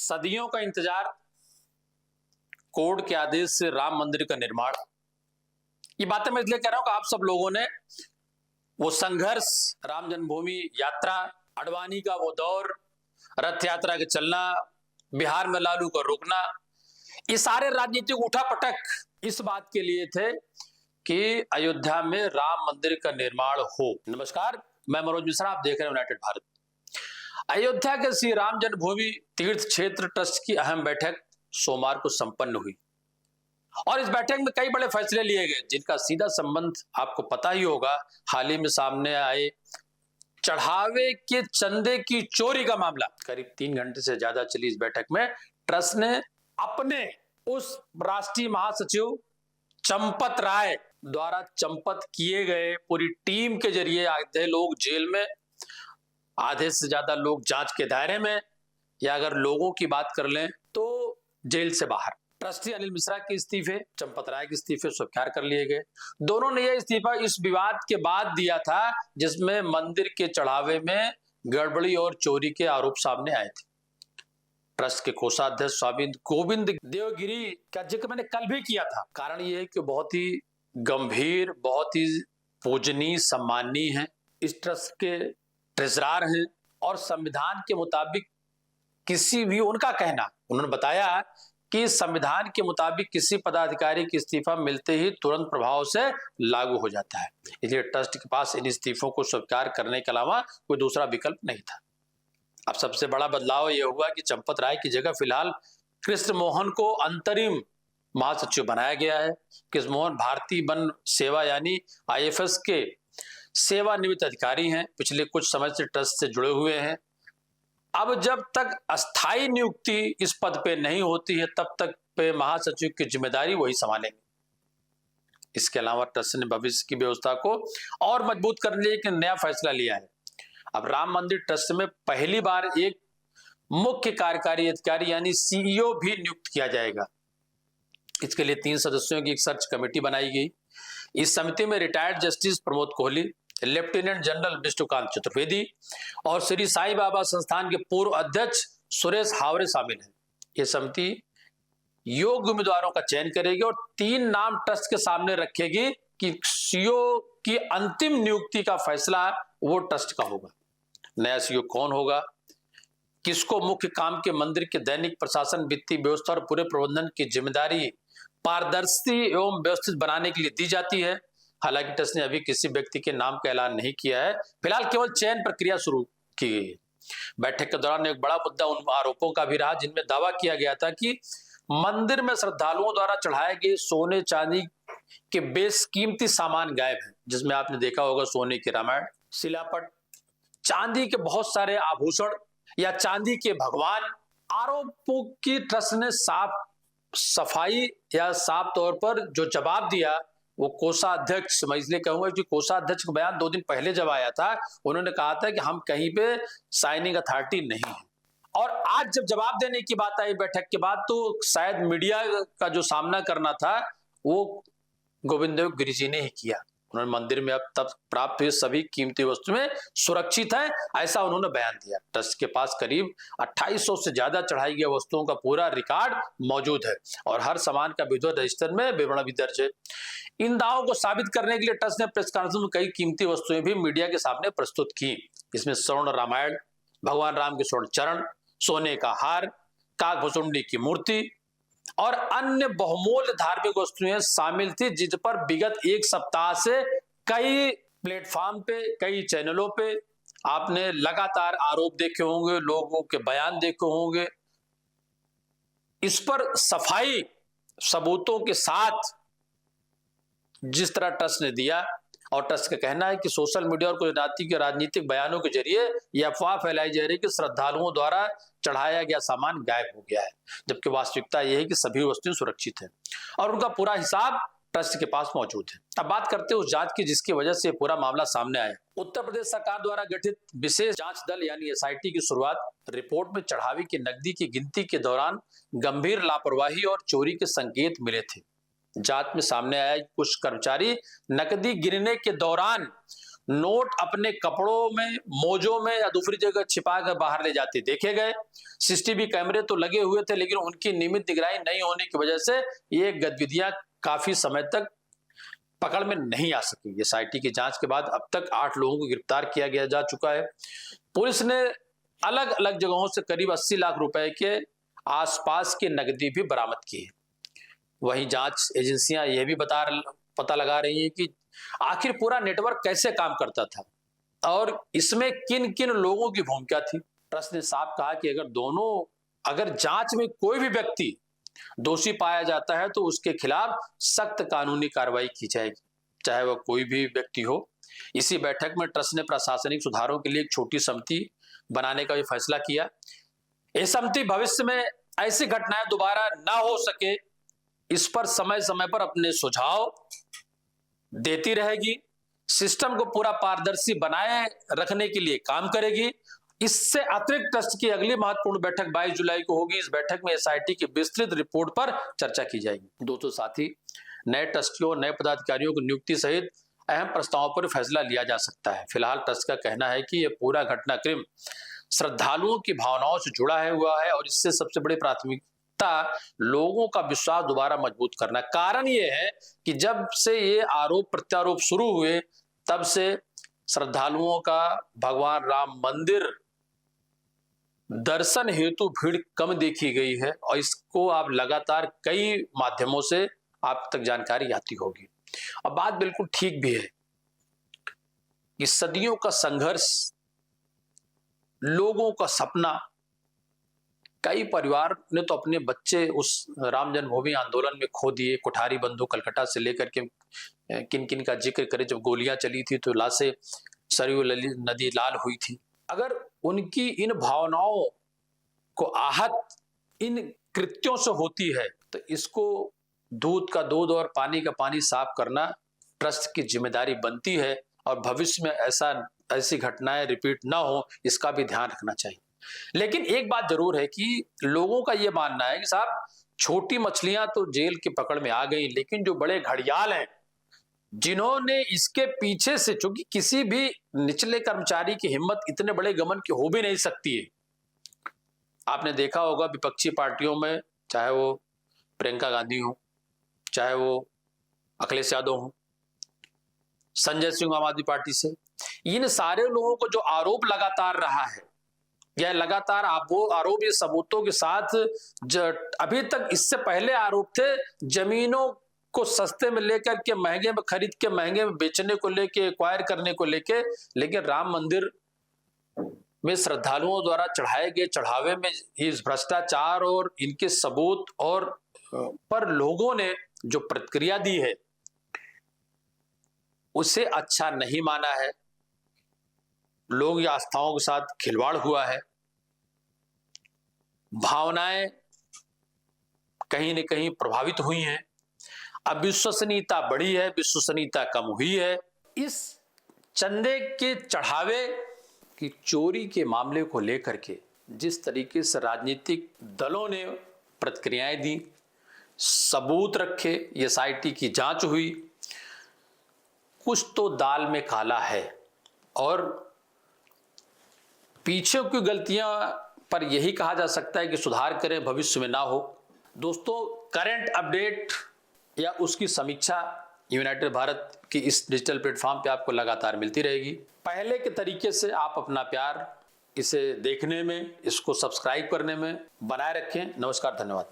सदियों का इंतजार, कोर्ट के आदेश से राम मंदिर का निर्माण। ये बातें मैं इसलिए कह रहा हूं कि आप सब लोगों ने वो संघर्ष, राम जन्मभूमि यात्रा, अडवाणी का वो दौर, रथ यात्रा के चलना, बिहार में लालू का रुकना, ये सारे राजनीतिक उठापटक इस बात के लिए थे कि अयोध्या में राम मंदिर का निर्माण हो। नमस्कार, मैं मनोज मिश्रा, आप देख रहे हैं यूनाइटेड भारत। अयोध्या के श्री राम जन्मभूमि तीर्थ क्षेत्र ट्रस्ट की अहम बैठक सोमवार को संपन्न हुई और इस बैठक में कई बड़े फैसले लिए गए जिनका सीधा संबंध आपको पता ही होगा, हाल ही में सामने आए चढ़ावे के चंदे की चोरी का मामला। करीब 3 घंटे से ज्यादा चली इस बैठक में ट्रस्ट ने अपने उस राष्ट्रीय महासचिव चंपत राय द्वारा चंपत किए गए पूरी टीम के जरिए आधे लोग जेल में, आधे से ज्यादा लोग जांच के दायरे में, या अगर लोगों की बात कर लें तो जेल से बाहर। ट्रस्टी अनिल मिश्रा के इस्तीफे, चंपत राय के इस्तीफे स्वीकार कर लिए गए। दोनों ने यह इस्तीफा इस विवाद के बाद दिया था जिसमें मंदिर के चढ़ावे में गड़बड़ी और चोरी के आरोप सामने आए थे। ट्रस्ट के कोषाध्यक्ष स्वामी गोविंद देवगिरी का जिक्र मैंने कल भी किया था। कारण यह है कि बहुत ही गंभीर, बहुत ही पूजनीय, सम्माननीय है। इस ट्रस्ट के ट्रेजरार हैं और संविधान के मुताबिक किसी भी, उनका कहना, उन्होंने बताया कि संविधान के मुताबिक किसी पदाधिकारी की इस्तीफा मिलते ही तुरंत प्रभाव से लागू हो जाता है। इसलिए ट्रस्ट के पास इन इस्तीफों को स्वीकार करने के अलावा कोई दूसरा विकल्प नहीं था। अब सबसे बड़ा बदलाव यह हुआ कि चंपत राय की जगह फिलहाल कृष्ण मोहन को अंतरिम महासचिव बनाया गया है। कृष्ण मोहन भारतीय वन सेवा यानी IFS के सेवानिवृत्त अधिकारी हैं, पिछले कुछ समय से ट्रस्ट से जुड़े हुए हैं। अब जब तक अस्थायी नियुक्ति इस पद पे नहीं होती है तब तक पे महासचिव की जिम्मेदारी वही संभालेंगे। इसके अलावा ट्रस्ट ने भविष्य की व्यवस्था को और मजबूत करने के लिए एक नया फैसला लिया है। अब राम मंदिर ट्रस्ट में पहली बार एक मुख्य कार्यकारी अधिकारी यानी CEO भी नियुक्त किया जाएगा। इसके लिए 3 सदस्यों की एक सर्च कमेटी बनाई गई। इस समिति में retired justice Pramod Kohli, lieutenant general Vishnukant Chaturvedi और श्री साईं बाबा संस्थान के पूर्व अध्यक्ष सुरेश हावरे शामिल हैं। यह समिति योग्य उम्मीदवारों का चयन करेगी और 3 नाम ट्रस्ट के सामने रखेगी कि CEO की अंतिम नियुक्ति का फैसला वो ट्रस्ट का होगा। नया CEO कौन होगा, किसको मुख्य काम के मंदिर के दैनिक प्रशासन, वित्तीय व्यवस्था और पूरे प्रबंधन की जिम्मेदारी पारदर्शी एवं व्यवस्थित बनाने के लिए दी जाती है। हालांकि ट्रस्ट ने अभी किसी व्यक्ति के नाम का ऐलान नहीं किया है, फिलहाल केवल चयन प्रक्रिया शुरू की गई है। बैठक के दौरान एक बड़ा मुद्दा उन आरोपों का भी रहा जिनमें दावा किया गया था कि मंदिर में श्रद्धालुओं द्वारा चढ़ाए गए सोने चांदी के बेशकीमती सामान गायब हैं, जिसमें आपने देखा होगा सोने की रामायण, शिलापट, चांदी के बहुत सारे आभूषण या चांदी के भगवान। आरोपों की ट्रस्ट ने साफ सफाई या साफ तौर पर जो जवाब दिया वो कोषाध्यक्ष, मैं इसलिए कहूंगा कि कोषाध्यक्ष का बयान 2 दिन पहले जब आया था उन्होंने कहा था कि हम कहीं पे साइनिंग अथॉरिटी नहीं है। और आज जब जवाब देने की बात आई बैठक के बाद तो शायद मीडिया का जो सामना करना था वो गोविंद देवगिरी जी ने ही किया। उन्होंने मंदिर में अब तक प्राप्त हुई सभी कीमती वस्तुएं सुरक्षित हैं, ऐसा उन्होंने बयान दिया। ट्रस्ट के पास करीब 2800 से ज्यादा चढ़ाई गई वस्तुओं का पूरा रिकॉर्ड मौजूद है और हर सामान का विधिवत रजिस्टर में विवरण भी दर्ज है। इन दावों को साबित करने के लिए ट्रस्ट ने प्रेस कॉन्फ्रेंस में कई कीमती वस्तुएं भी मीडिया के सामने प्रस्तुत की। इसमें स्वर्ण रामायण, भगवान राम के स्वर्ण चरण, सोने का हार, काकभुसुंडी की मूर्ति और अन्य बहुमूल्य धार्मिक वस्तुएं शामिल थी, जिस पर विगत 1 सप्ताह से कई प्लेटफॉर्म पे, कई चैनलों पे आपने लगातार आरोप देखे होंगे, लोगों के बयान देखे होंगे। इस पर सफाई सबूतों के साथ जिस तरह ट्रस्ट ने दिया, और ट्रस्ट का कहना है कि सोशल मीडिया और कुछ राजनीतिक बयानों के जरिए यह अफवाह फैलाई जा रही है कि श्रद्धालुओं द्वारा चढ़ाया गया सामान गायब हो गया है, जबकि वास्तविकता यह है कि सभी वस्तुएं सुरक्षित हैं और उनका पूरा हिसाब ट्रस्ट के पास मौजूद है। अब बात करते हैं उस जांच की जिसकी वजह से पूरा मामला सामने आया। उत्तर प्रदेश सरकार द्वारा गठित विशेष जांच दल यानी SIT की शुरुआत रिपोर्ट में चढ़ावे की नकदी की गिनती के दौरान गंभीर लापरवाही और चोरी के संकेत मिले थे। जांच में सामने आया कि कुछ कर्मचारी नकदी गिनने के दौरान नोट अपने कपड़ों में, मोजों में या दूसरी जगह छिपा कर बाहर ले जाते देखे गए। सीसीटीवी कैमरे तो लगे हुए थे, लेकिन उनकी नियमित निगरानी नहीं होने की वजह से ये गतिविधियां काफी समय तक पकड़ में नहीं आ सकी। एसआईटी की जांच के बाद अब तक 8 लोगों को गिरफ्तार किया गया जा चुका है। पुलिस ने अलग अलग जगहों से करीब 80 लाख रुपए के आसपास की नकदी भी बरामद की है। वहीं जांच एजेंसियां यह भी पता लगा रही हैं कि आखिर पूरा नेटवर्क कैसे काम करता था और इसमें किन किन लोगों की भूमिका थी। ट्रस्ट ने साफ कहा कि अगर जांच में कोई भी व्यक्ति दोषी पाया जाता है तो उसके खिलाफ सख्त कानूनी कार्रवाई की जाएगी, चाहे वह कोई भी व्यक्ति हो। इसी बैठक में ट्रस्ट ने प्रशासनिक सुधारों के लिए एक छोटी समिति बनाने का भी फैसला किया। यह समिति भविष्य में ऐसी घटनाएं दोबारा ना हो सके, इस पर समय समय पर अपने सुझाव देती रहेगी, सिस्टम को पूरा पारदर्शी बनाए रखने के लिए काम करेगी। इससे अतिरिक्त ट्रस्ट की अगली महत्वपूर्ण बैठक 22 जुलाई को होगी। इस बैठक में एसआईटी की विस्तृत रिपोर्ट पर चर्चा की जाएगी। दोस्तों, साथ ही नए ट्रस्टियों, नए पदाधिकारियों की नियुक्ति सहित अहम प्रस्तावों पर फैसला लिया जा सकता है। फिलहाल ट्रस्ट का कहना है कि यह पूरा घटनाक्रम श्रद्धालुओं की भावनाओं से जुड़ा हुआ है और इससे सबसे बड़ी प्राथमिकता लोगों का विश्वास दोबारा मजबूत करना। कारण यह है कि जब से ये आरोप प्रत्यारोप शुरू हुए तब से श्रद्धालुओं का भगवान राम मंदिर दर्शन हेतु भीड़ कम देखी गई है और इसको आप लगातार कई माध्यमों से आप तक जानकारी आती होगी। अब बात बिल्कुल ठीक भी है कि सदियों का संघर्ष, लोगों का सपना, कई परिवार ने तो अपने बच्चे उस राम जन्मभूमि आंदोलन में खो दिए। कोठारी बंधु कलकत्ता से लेकर के किन किन का जिक्र करें, जब गोलियां चली थी तो लाशें सरयू नदी लाल हुई थी। अगर उनकी इन भावनाओं को आहत इन कृत्यों से होती है तो इसको दूध का दूध और पानी का पानी साफ करना ट्रस्ट की जिम्मेदारी बनती है और भविष्य में ऐसी घटनाएं रिपीट ना हो, इसका भी ध्यान रखना चाहिए। लेकिन एक बात जरूर है कि लोगों का यह मानना है कि साहब छोटी मछलियां तो जेल की पकड़ में आ गई, लेकिन जो बड़े घड़ियाल हैं जिन्होंने इसके पीछे से, चूंकि किसी भी निचले कर्मचारी की हिम्मत इतने बड़े गमन की हो भी नहीं सकती है। आपने देखा होगा विपक्षी पार्टियों में, चाहे वो प्रियंका गांधी हो, चाहे वो अखिलेश यादव हो, संजय सिंह आम आदमी पार्टी से, इन सारे लोगों को जो आरोप लगातार रहा है, यह लगातार आरोप ये सबूतों के साथ अभी तक, इससे पहले आरोप थे जमीनों को सस्ते में लेकर के महंगे में खरीद के महंगे में बेचने को लेके, एक्वायर करने को लेके, लेकिन राम मंदिर में श्रद्धालुओं द्वारा चढ़ाए गए चढ़ावे में इस भ्रष्टाचार और इनके सबूत और पर लोगों ने जो प्रतिक्रिया दी है उसे अच्छा नहीं माना है। लोग या आस्थाओं के साथ खिलवाड़ हुआ है, भावनाएं कहीं न कहीं प्रभावित हुई हैं, अविश्वसनीयता बढ़ी है, विश्वसनीयता कम हुई है। इस चंदे के चढ़ावे की चोरी के मामले को लेकर के जिस तरीके से राजनीतिक दलों ने प्रतिक्रियाएं दी, सबूत रखे, एसआईटी की जांच हुई, कुछ तो दाल में काला है और पीछे की गलतियां पर यही कहा जा सकता है कि सुधार करें, भविष्य में ना हो। दोस्तों, करंट अपडेट या उसकी समीक्षा यूनाइटेड भारत की इस डिजिटल प्लेटफॉर्म पे आपको लगातार मिलती रहेगी। पहले के तरीके से आप अपना प्यार इसे देखने में, इसको सब्सक्राइब करने में बनाए रखें। नमस्कार, धन्यवाद।